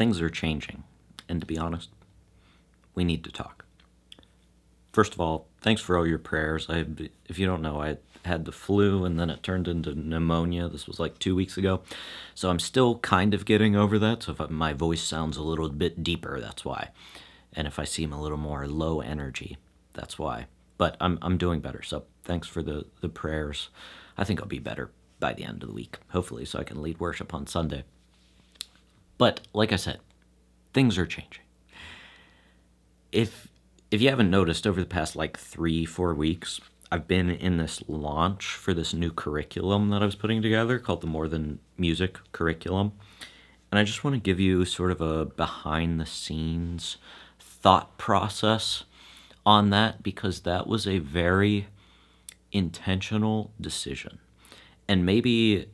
things are changing, and to be honest, we need to talk. First of all, thanks for all your prayers. If you don't know, I had the flu and then it turned into pneumonia. This was like 2 weeks ago. So I'm still kind of getting over that. So if my voice sounds a little bit deeper, that's why. And if I seem a little more low energy, that's why. But I'm doing better. So thanks for the prayers. I think I'll be better by the end of the week, hopefully, so I can lead worship on Sunday. But like I said, things are changing. If you haven't noticed, over the past 3-4 weeks, I've been in this launch for this new curriculum that I was putting together called the More Than Music curriculum. And I just want to give you sort of a behind-the-scenes thought process on that, because that was a very intentional decision. And maybe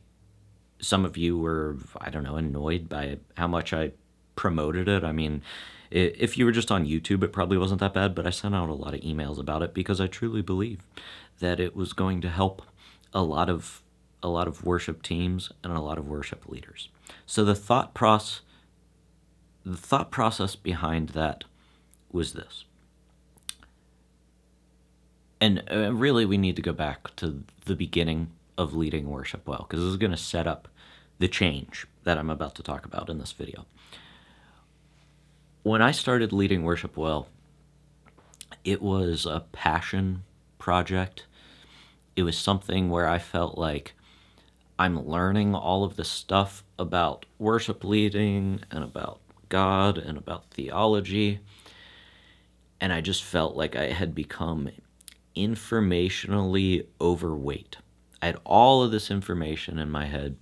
some of you were, annoyed by how much I promoted it. I mean, if you were just on YouTube, it probably wasn't that bad, but I sent out a lot of emails about it because I truly believe that it was going to help a lot of worship teams and a lot of worship leaders. So the thought process behind that was this. And really, we need to go back to the beginning of leading worship well, because this is going to set up the change that I'm about to talk about in this video. When I started leading worship well, it was a passion project. It was something where I felt like I'm learning all of the stuff about worship leading and about God and about theology. And I just felt like I had become informationally overweight. I had all of this information in my head,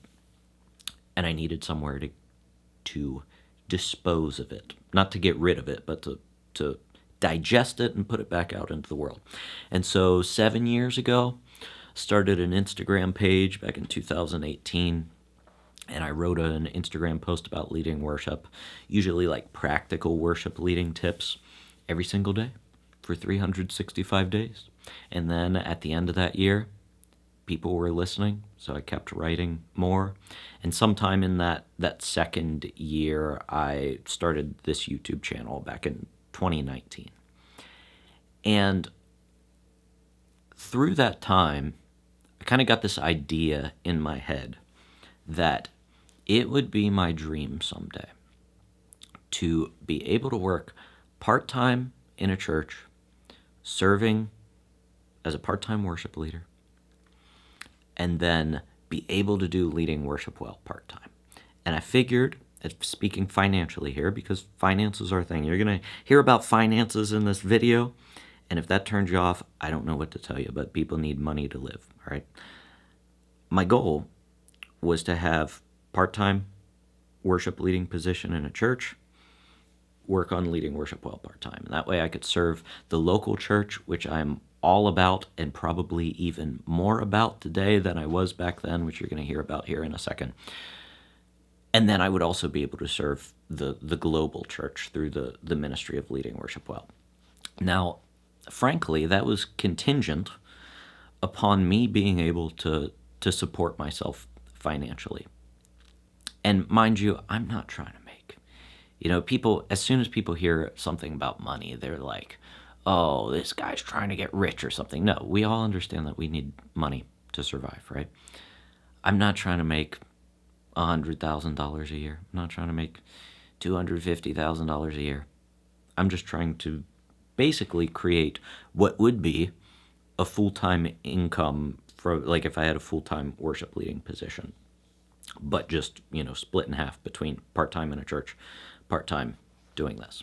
and I needed somewhere to dispose of it. Not to get rid of it, but to digest it and put it back out into the world. And so 7 years ago, started an Instagram page back in 2018, and I wrote an Instagram post about leading worship, usually practical worship leading tips every single day for 365 days. And then at the end of that year, people were listening, so I kept writing more. And sometime in that second year, I started this YouTube channel back in 2019. And through that time, I kind of got this idea in my head that it would be my dream someday to be able to work part-time in a church, serving as a part-time worship leader, and then be able to do leading worship well part-time. And I figured, speaking financially here, because finances are a thing, you're going to hear about finances in this video, and if that turns you off, I don't know what to tell you, but people need money to live, all right? My goal was to have part-time worship leading position in a church, work on leading worship well part-time. And that way I could serve the local church, which I'm all about and probably even more about today than I was back then, which you're going to hear about here in a second. And then I would also be able to serve the global church through the ministry of leading worship well. Now, frankly, that was contingent upon me being able to support myself financially. And mind you, I'm not trying to make, people, as soon as people hear something about money, they're like, oh, this guy's trying to get rich or something. No, we all understand that we need money to survive, right? I'm not trying to make $100,000 a year. I'm not trying to make $250,000 a year. I'm just trying to basically create what would be a full-time income for, if I had a full-time worship leading position, but just, split in half between part-time in a church, part-time doing this.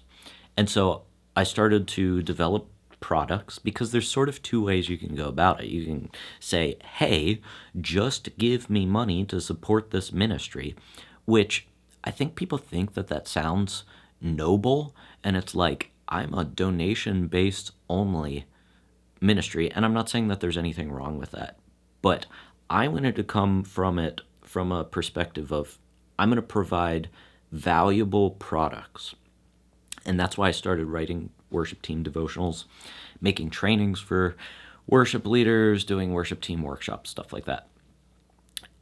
And so I started to develop products, because there's sort of two ways you can go about it. You can say, hey, just give me money to support this ministry, which I think people think that sounds noble, and it's like, I'm a donation-based only ministry, and I'm not saying that there's anything wrong with that, but I wanted to come from it from a perspective of, I'm going to provide valuable products. And that's why I started writing worship team devotionals, making trainings for worship leaders, doing worship team workshops, stuff like that.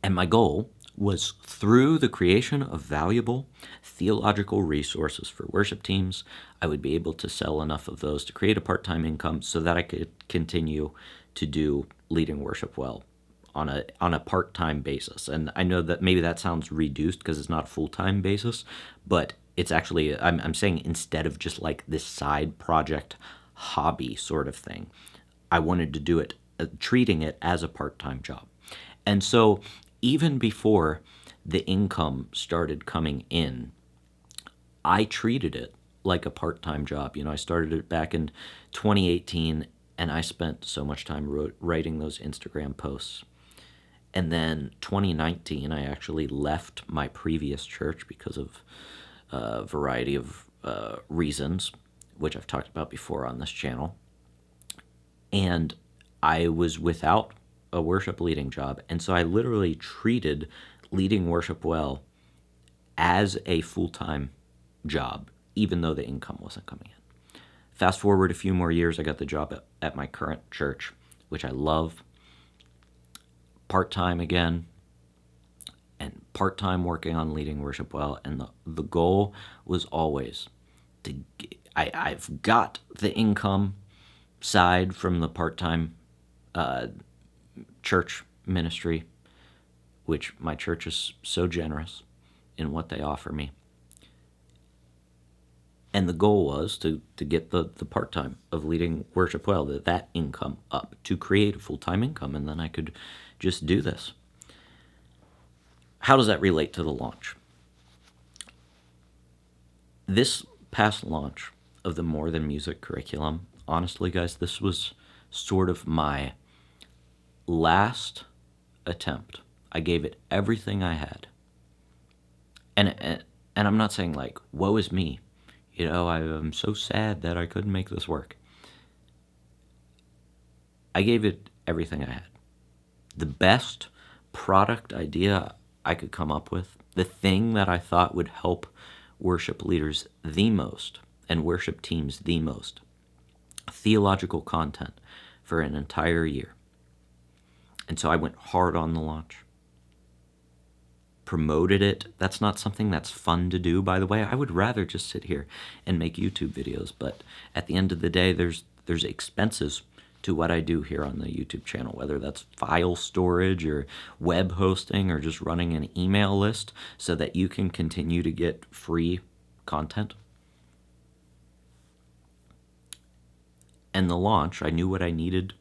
And my goal was through the creation of valuable theological resources for worship teams, I would be able to sell enough of those to create a part-time income so that I could continue to do leading worship well on a part-time basis. And I know that maybe that sounds reduced because it's not a full-time basis, but it's actually, I'm saying instead of just like this side project hobby sort of thing, I wanted to do it, treating it as a part-time job. And so even before the income started coming in, I treated it like a part-time job. I started it back in 2018, and I spent so much time writing those Instagram posts. And then 2019, I actually left my previous church because of a variety of reasons, which I've talked about before on this channel. And I was without a worship leading job. And so I literally treated leading worship well as a full-time job, even though the income wasn't coming in. Fast forward a few more years, I got the job at my current church, which I love. Part-time again, and part-time working on leading worship well. And the goal was always to, I've got the income side from the part-time church ministry, which my church is so generous in what they offer me. And the goal was to get the part-time of leading worship well, that income up, to create a full-time income, and then I could just do this. How does that relate to the launch? This past launch of the More Than Music curriculum, honestly, guys, this was sort of my last attempt. I gave it everything I had. And I'm not saying like, woe is me. I'm so sad that I couldn't make this work. I gave it everything I had. The best product idea I could come up with, the thing that I thought would help worship leaders the most and worship teams the most, theological content for an entire year. And so I went hard on the launch. Promoted it. That's not something that's fun to do, by the way. I would rather just sit here and make YouTube videos, but at the end of the day, there's expenses to what I do here on the YouTube channel, whether that's file storage or web hosting or just running an email list so that you can continue to get free content. And the launch, I knew what I needed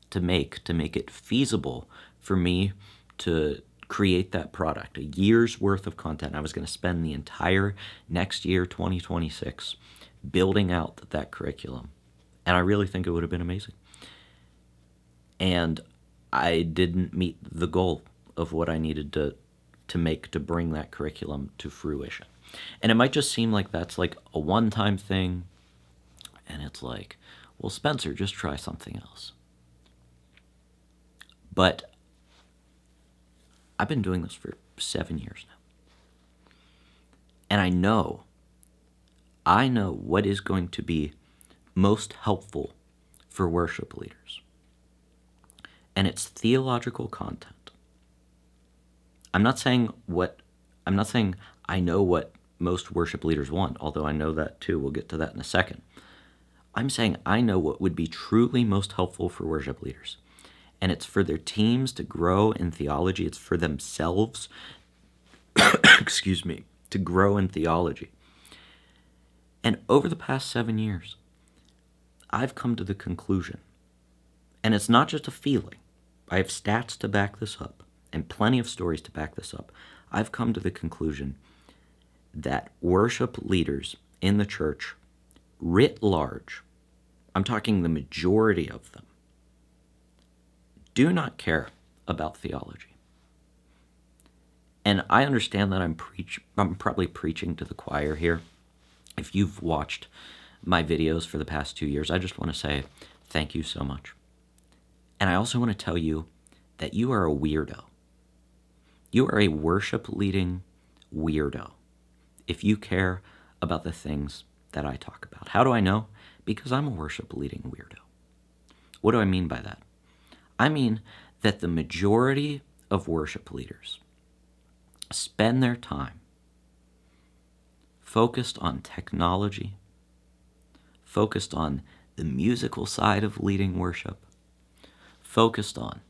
to make it feasible for me to create that product, a year's worth of content. I was going to spend the entire next year, 2026, building out that curriculum. And I really think it would have been amazing. And I didn't meet the goal of what I needed to make to bring that curriculum to fruition. And it might just seem like that's like a one-time thing, and it's like, well, Spencer, just try something else. But I've been doing this for 7 years now. And I know what is going to be most helpful for worship leaders. And it's theological content. I'm not saying I know what most worship leaders want, although I know that too. We'll get to that in a second. I'm saying I know what would be truly most helpful for worship leaders. And it's for their teams to grow in theology. It's for themselves, to grow in theology. And over the past 7 years, I've come to the conclusion, and it's not just a feeling. I have stats to back this up and plenty of stories to back this up. I've come to the conclusion that worship leaders in the church, writ large, I'm talking the majority of them, do not care about theology. And I understand that I'm probably preaching to the choir here. If you've watched my videos for the past 2 years, I just want to say thank you so much. And I also want to tell you that you are a weirdo. You are a worship leading weirdo if you care about the things that I talk about. How do I know? Because I'm a worship leading weirdo. What do I mean by that? I mean that the majority of worship leaders spend their time focused on technology, focused on the musical side of leading worship, focused on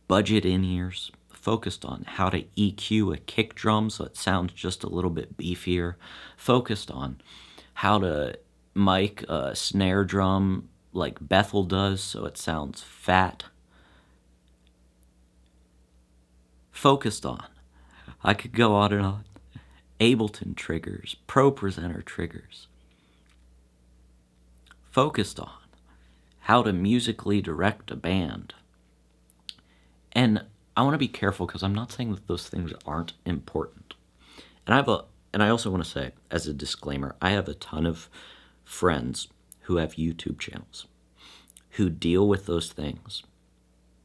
budget in-ears, focused on how to EQ a kick drum so it sounds just a little bit beefier, focused on how to mic a snare drum like Bethel does so it sounds fat, focused on, I could go on and on, Ableton triggers, Pro Presenter triggers, focused on how to musically direct a band. And I want to be careful because I'm not saying that those things aren't important. And I also want to say, as a disclaimer, I have a ton of friends who have YouTube channels who deal with those things.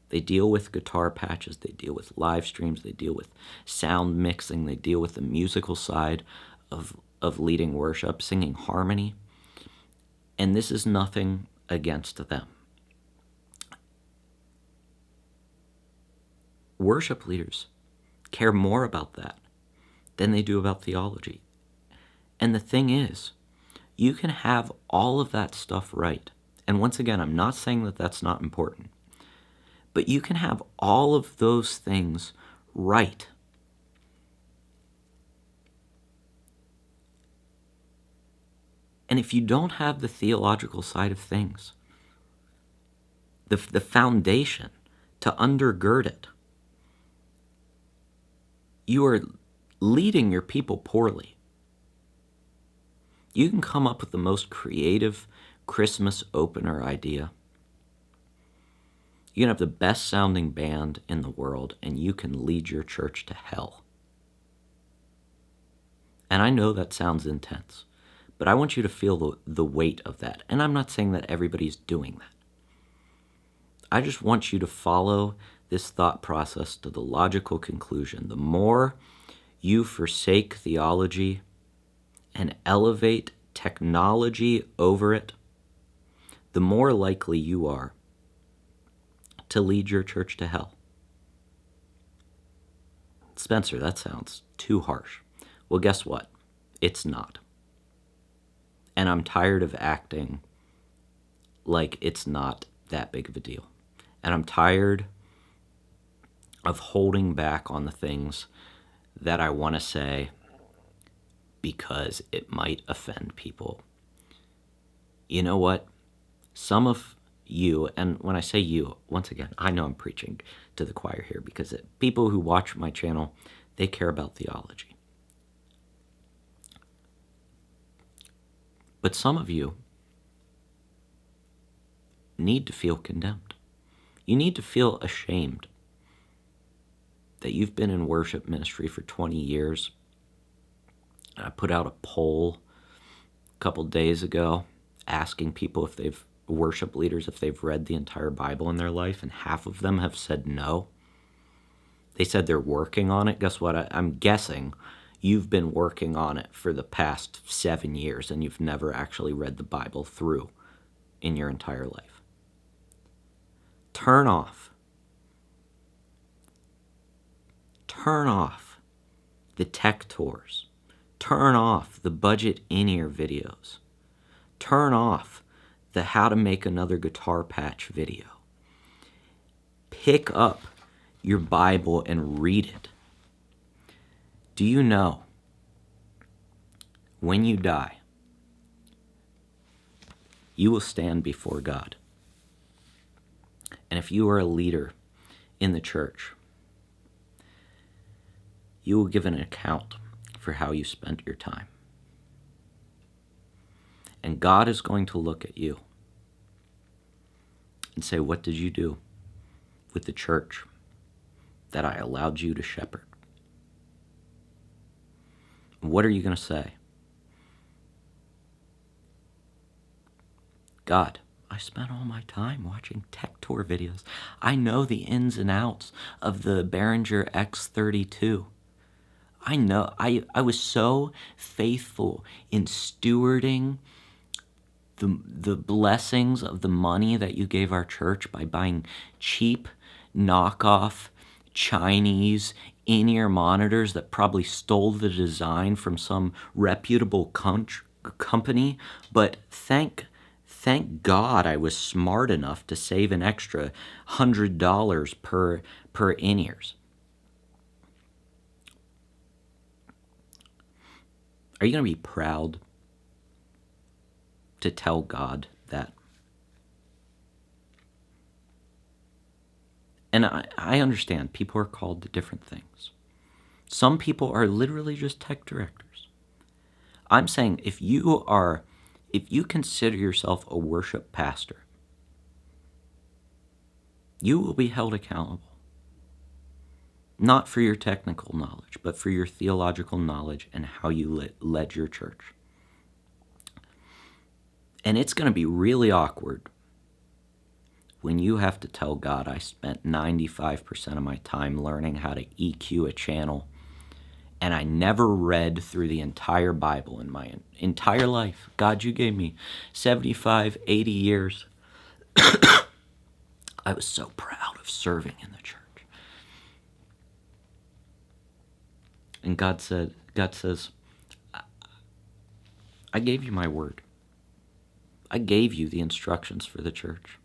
They deal with guitar patches, they deal with live streams, they deal with sound mixing, they deal with the musical side of leading worship, singing harmony. And this is nothing against them. Worship leaders care more about that than they do about theology. And the thing is, you can have all of that stuff right. And once again, I'm not saying that that's not important. But you can have all of those things right. And if you don't have the theological side of things, the foundation to undergird it, you are leading your people poorly. You can come up with the most creative Christmas opener idea. You can have the best sounding band in the world, and you can lead your church to hell. And I know that sounds intense, but I want you to feel the weight of that. And I'm not saying that everybody's doing that. I just want you to follow this thought process to the logical conclusion. The more you forsake theology and elevate technology over it, the more likely you are to lead your church to hell. Spencer, that sounds too harsh. Well, guess what? It's not. And I'm tired of acting like it's not that big of a deal. And I'm tired of holding back on the things that I want to say because it might offend people. You know what? Some of you, and when I say you, once again, I know I'm preaching to the choir here because people who watch my channel, they care about theology. But some of you need to feel condemned. You need to feel ashamed that you've been in worship ministry for 20 years. I put out a poll a couple days ago asking people if they've worship leaders if they've read the entire Bible in their life, and half of them have said no. They said they're working on it. Guess what? I'm guessing you've been working on it for the past 7 years and you've never actually read the Bible through in your entire life. Turn off the tech tours. Turn off the budget in-ear videos. Turn off the how to make another guitar patch video. Pick up your Bible and read it. Do you know when you die, you will stand before God? And if you are a leader in the church, you will give an account for how you spent your time. And God is going to look at you and say, what did you do with the church that I allowed you to shepherd? What are you going to say? God, I spent all my time watching tech tour videos. I know the ins and outs of the Behringer X32. I know, I was so faithful in stewarding the blessings of the money that you gave our church by buying cheap knockoff Chinese in-ear monitors that probably stole the design from some reputable company, but thank God I was smart enough to save an extra $100 per in-ears. Are you going to be proud to tell God that? And I understand people are called to different things. Some people are literally just tech directors. I'm saying if you consider yourself a worship pastor, you will be held accountable. Not for your technical knowledge, but for your theological knowledge and how you led your church. And it's going to be really awkward when you have to tell God, I spent 95% of my time learning how to EQ a channel, and I never read through the entire Bible in my entire life. God, you gave me 75, 80 years. I was so proud of serving in the church. And God says, I gave you my word. I gave you the instructions for the church.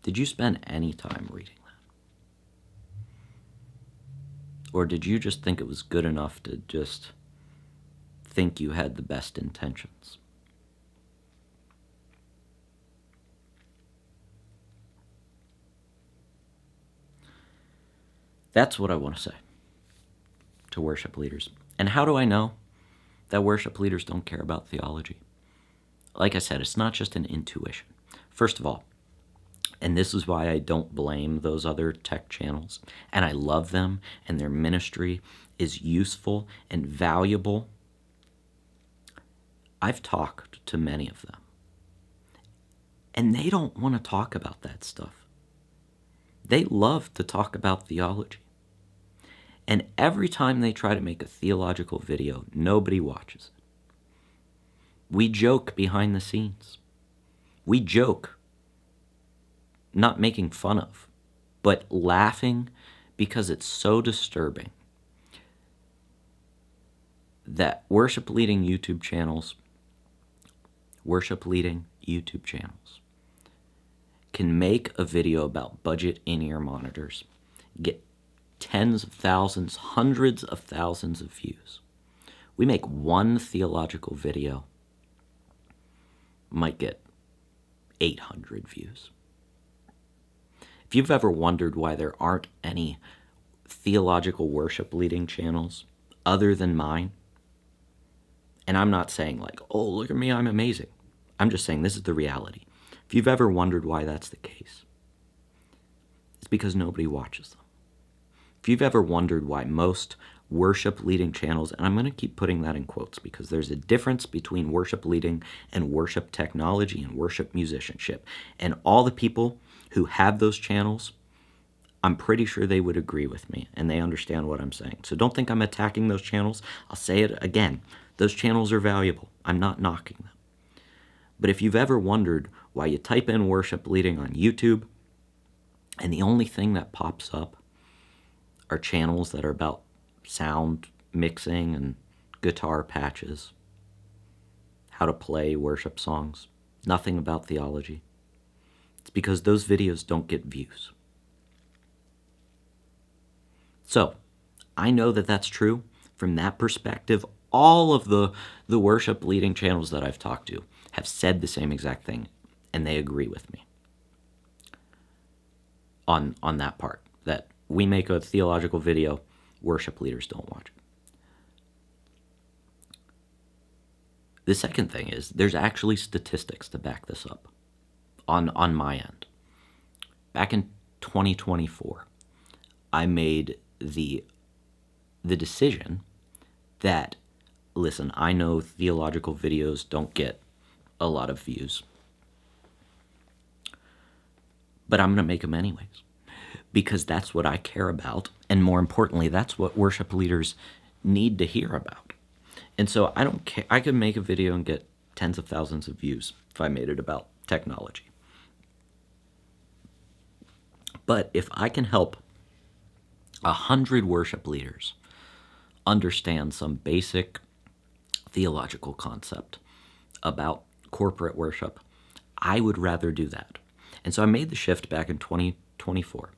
Did you spend any time reading that? Or did you just think it was good enough to just think you had the best intentions? That's what I want to say to worship leaders. And how do I know that worship leaders don't care about theology? Like I said, it's not just an intuition. First of all, and this is why I don't blame those other tech channels, and I love them, and their ministry is useful and valuable. I've talked to many of them, and they don't want to talk about that stuff. They love to talk about theology. And every time they try to make a theological video, nobody watches it. We joke behind the scenes. We joke, not making fun of, but laughing because it's so disturbing that worship leading YouTube channels can make a video about budget in-ear monitors, get tens of thousands, hundreds of thousands of views. We make one theological video, might get 800 views. If you've ever wondered why there aren't any theological worship leading channels other than mine, and I'm not saying like, oh, look at me, I'm amazing. I'm just saying this is the reality. If you've ever wondered why that's the case, it's because nobody watches them. If you've ever wondered why most worship leading channels, and I'm going to keep putting that in quotes because there's a difference between worship leading and worship technology and worship musicianship. And all the people who have those channels, I'm pretty sure they would agree with me and they understand what I'm saying. So don't think I'm attacking those channels. I'll say it again. Those channels are valuable. I'm not knocking them. But if you've ever wondered why you type in worship leading on YouTube and the only thing that pops up are channels that are about sound mixing and guitar patches, how to play worship songs, nothing about theology, it's because those videos don't get views. So, I know that that's true. From that perspective, all of the worship leading channels that I've talked to have said the same exact thing, and they agree with me on that part, that we make a theological video, worship leaders don't watch it. The second thing is there's actually statistics to back this up on my end. Back in 2024, I made the decision that, listen, I know theological videos don't get a lot of views, but I'm going to make them anyways because that's what I care about, and more importantly, that's what worship leaders need to hear about. And so I don't care. I could make a video and get tens of thousands of views if I made it about technology. But if I can help 100 worship leaders understand some basic theological concept about corporate worship, I would rather do that. And so I made the shift back in 2024.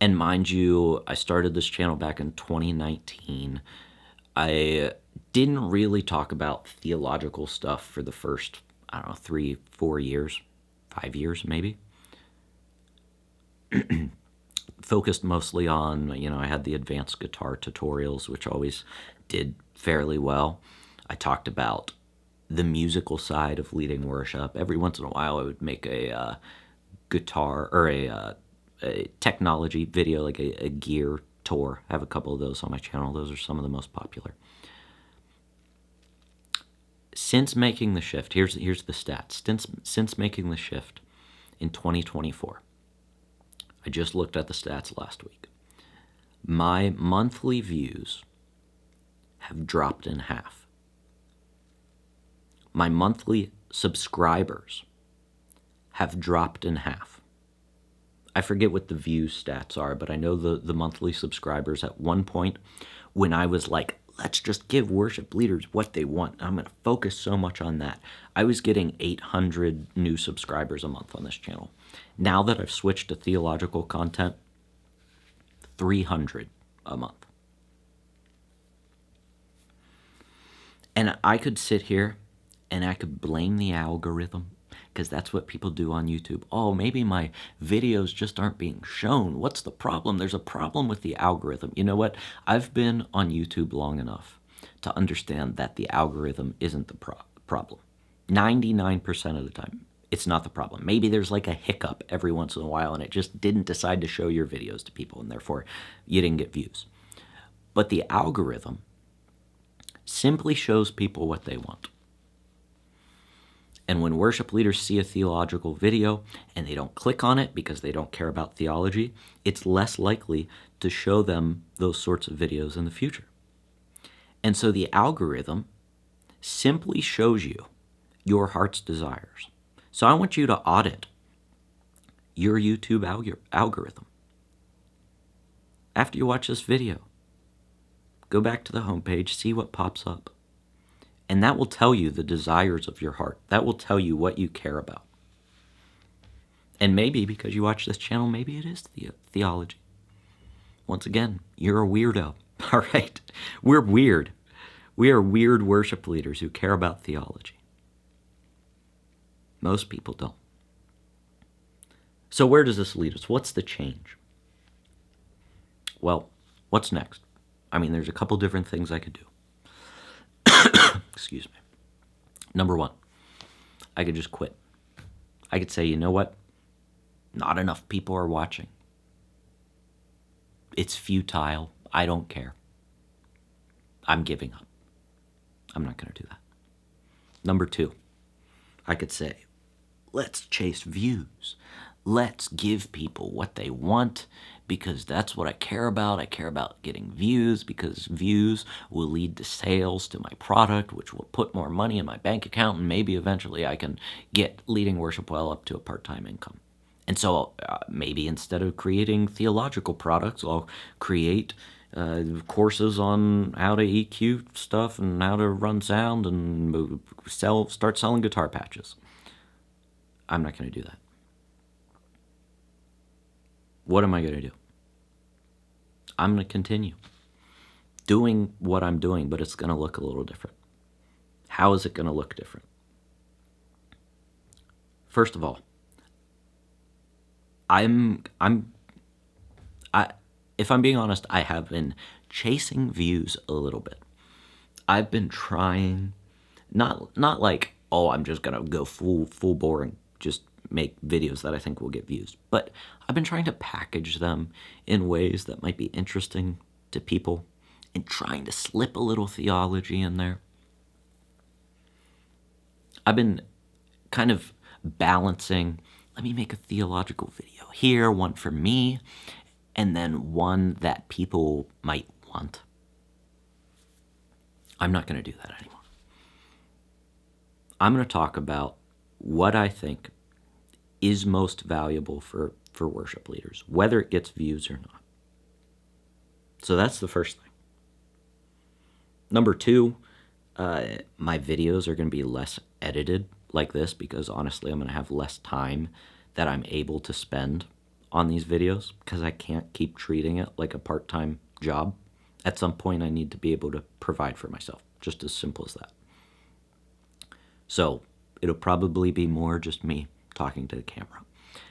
And mind you, I started this channel back in 2019. I didn't really talk about theological stuff for the first, I don't know, 3, 4 years, 5 years maybe. Focused mostly on, I had the advanced guitar tutorials, which always did fairly well. I talked about the musical side of leading worship. Every once in a while, I would make a guitar or a technology video, like a gear tour. I have a couple of those on my channel. Those are some of the most popular. Since making the shift, here's the stats. Since making the shift in 2024, I just looked at the stats last week. My monthly views have dropped in half. My monthly subscribers have dropped in half. I forget what the view stats are, but I know the monthly subscribers at one point when I was like, let's just give worship leaders what they want. I'm going to focus so much on that. I was getting 800 new subscribers a month on this channel. Now that I've switched to theological content, 300 a month. And I could sit here and I could blame the algorithm, because that's what people do on YouTube. Oh, maybe my videos just aren't being shown. What's the problem? There's a problem with the algorithm. You know what? I've been on YouTube long enough to understand that the algorithm isn't the problem. 99% of the time, it's not the problem. Maybe there's like a hiccup every once in a while and it just didn't decide to show your videos to people and therefore you didn't get views. But the algorithm simply shows people what they want. And when worship leaders see a theological video and they don't click on it because they don't care about theology, it's less likely to show them those sorts of videos in the future. And so the algorithm simply shows you your heart's desires. So I want you to audit your YouTube algorithm. After you watch this video, go back to the homepage, see what pops up. And that will tell you the desires of your heart. That will tell you what you care about. And maybe because you watch this channel, maybe it is theology. Once again, you're a weirdo, all right? We're weird. We are weird worship leaders who care about theology. Most people don't. So where does this lead us? What's the change? Well, what's next? I mean, there's a couple different things I could do. Excuse me. Number one, I could just quit. I could say, you know what? Not enough people are watching. It's futile. I don't care. I'm giving up. I'm not going to do that. Number two, I could say, let's chase views. Let's give people what they want because that's what I care about. I care about getting views because views will lead to sales to my product, which will put more money in my bank account, and maybe eventually I can get leading worship well up to a part-time income. And so maybe instead of creating theological products, I'll create courses on how to EQ stuff and how to run sound and start selling guitar patches. I'm not going to do that. What am I going to do? I'm going to continue doing what I'm doing, but it's going to look a little different. How is it going to look different? First of all, if I'm being honest, I have been chasing views a little bit. I've been trying, not like, oh, I'm just going to go full boring, just make videos that I think will get views. But I've been trying to package them in ways that might be interesting to people and trying to slip a little theology in there. I've been kind of balancing, let me make a theological video here, one for me, and then one that people might want. I'm not going to do that anymore. I'm going to talk about what I think is most valuable for worship leaders, whether it gets views or not. So that's the first thing. Number two, my videos are going to be less edited like this because honestly, I'm going to have less time that I'm able to spend on these videos because I can't keep treating it like a part-time job. At some point, I need to be able to provide for myself, just as simple as that. So it'll probably be more just me talking to the camera.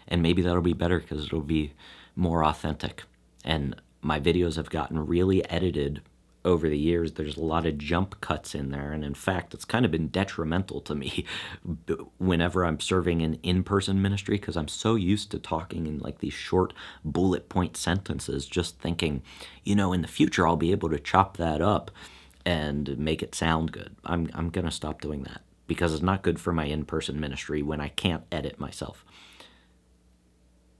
And maybe that'll be better because it'll be more authentic. And my videos have gotten really edited over the years. There's a lot of jump cuts in there. And in fact, it's kind of been detrimental to me whenever I'm serving in in-person ministry because I'm so used to talking in like these short bullet point sentences, just thinking, in the future I'll be able to chop that up and make it sound good. I'm going to stop doing that because it's not good for my in-person ministry when I can't edit myself.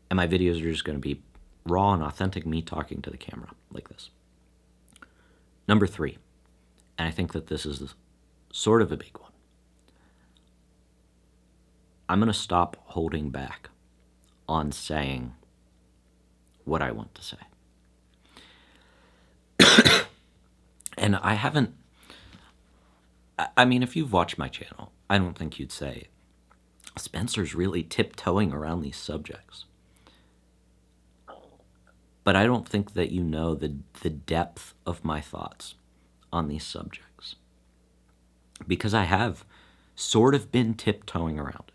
And my videos are just going to be raw and authentic, me talking to the camera like this. Number three, and I think that this is sort of a big one. I'm going to stop holding back on saying what I want to say. And I haven't, if you've watched my channel, I don't think you'd say, Spencer's really tiptoeing around these subjects. But I don't think that you know the depth of my thoughts on these subjects. Because I have sort of been tiptoeing around it.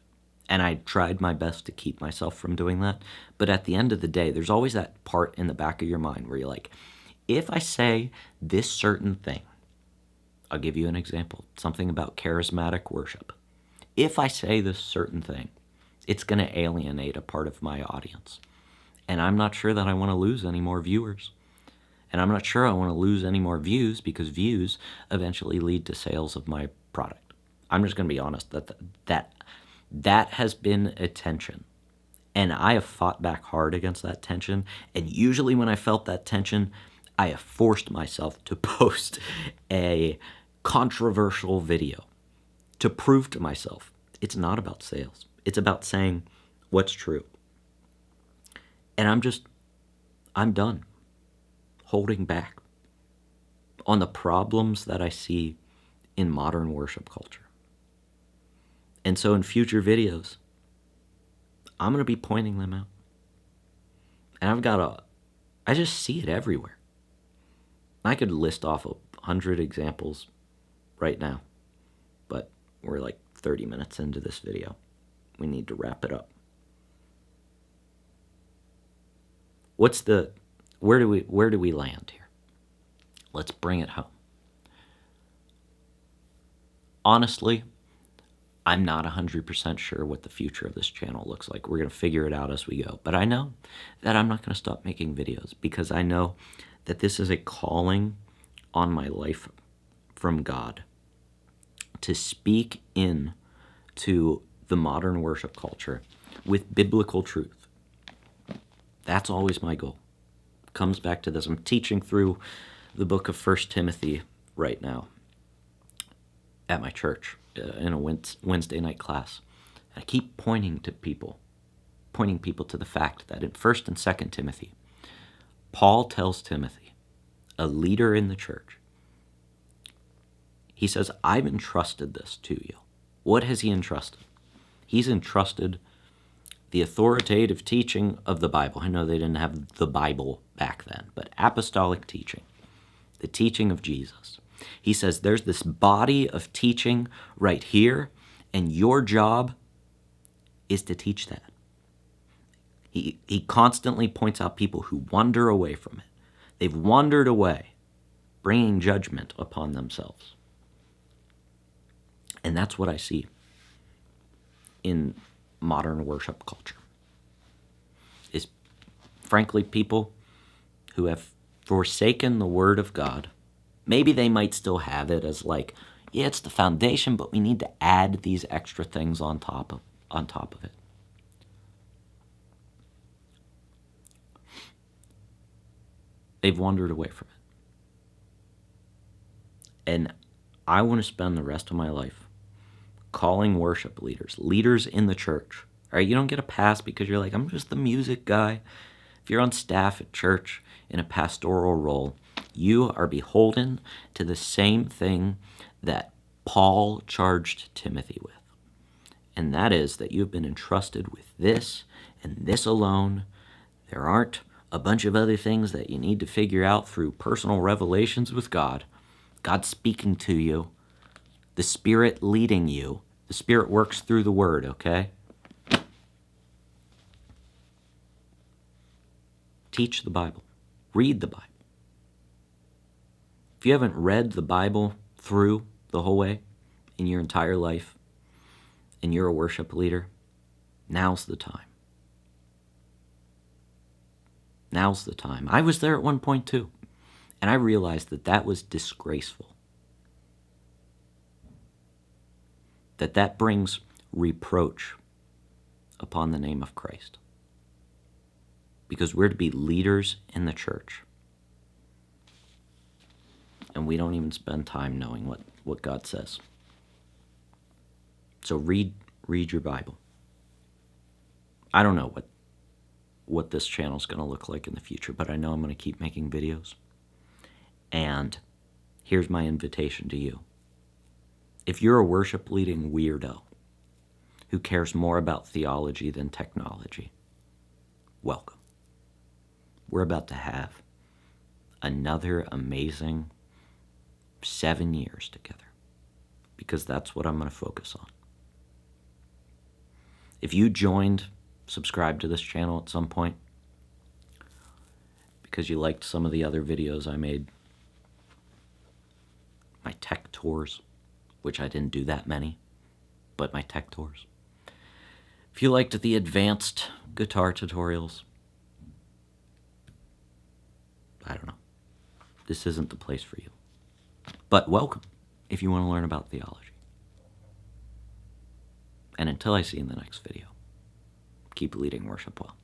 And I tried my best to keep myself from doing that. But at the end of the day, there's always that part in the back of your mind where you're like, if I say this certain thing, I'll give you an example, something about charismatic worship. If I say this certain thing, it's going to alienate a part of my audience. And I'm not sure that I want to lose any more viewers. And I'm not sure I want to lose any more views because views eventually lead to sales of my product. I'm just going to be honest that has been a tension. And I have fought back hard against that tension. And usually when I felt that tension, I have forced myself to post a controversial video to prove to myself it's not about sales. It's about saying what's true. And I'm done holding back on the problems that I see in modern worship culture. And so in future videos, I'm going to be pointing them out. And I just see it everywhere. I could list off 100 examples right now, but we're like 30 minutes into this video. We need to wrap it up. Where do we land here? Let's bring it home. Honestly, I'm not 100% sure what the future of this channel looks like. We're going to figure it out as we go. But I know that I'm not going to stop making videos because I know that this is a calling on my life from God to speak in to the modern worship culture with biblical truth. That's always my goal. It comes back to this. I'm teaching through the book of 1 Timothy right now at my church in a Wednesday night class. I keep pointing people to the fact that in 1 and 2 Timothy, Paul tells Timothy, a leader in the church, he says, I've entrusted this to you. What has he entrusted? He's entrusted the authoritative teaching of the Bible. I know they didn't have the Bible back then, but apostolic teaching, the teaching of Jesus. He says there's this body of teaching right here, and your job is to teach that. He constantly points out people who wander away from it. They've wandered away, bringing judgment upon themselves. And that's what I see in modern worship culture. Is frankly people who have forsaken the Word of God. Maybe they might still have it as like, yeah, it's the foundation, but we need to add these extra things on top of it. They've wandered away from it. And I want to spend the rest of my life calling worship leaders in the church. All right, you don't get a pass because you're like, I'm just the music guy. If you're on staff at church in a pastoral role, You are beholden to the same thing that Paul charged Timothy with, and that is that you've been entrusted with this and this alone. There aren't a bunch of other things that you need to figure out through personal revelations with God. God's speaking to you, the Spirit leading you. The Spirit works through the Word, okay? Teach the Bible. Read the Bible. If you haven't read the Bible through the whole way in your entire life, and you're a worship leader, now's the time. Now's the time. I was there at one point too, and I realized that that was disgraceful. That brings reproach upon the name of Christ. Because we're to be leaders in the church. And we don't even spend time knowing what God says. So read your Bible. I don't know what this channel is going to look like in the future, but I know I'm going to keep making videos. And here's my invitation to you. If you're a worship leading weirdo who cares more about theology than technology, welcome. We're about to have another amazing 7 years together, because that's what I'm going to focus on. If you subscribed to this channel at some point because you liked some of the other videos I made, my tech tours, which I didn't do that many, but my tech tours. If you liked the advanced guitar tutorials, I don't know. This isn't the place for you. But welcome if you want to learn about theology. And until I see you in the next video, keep leading worship well.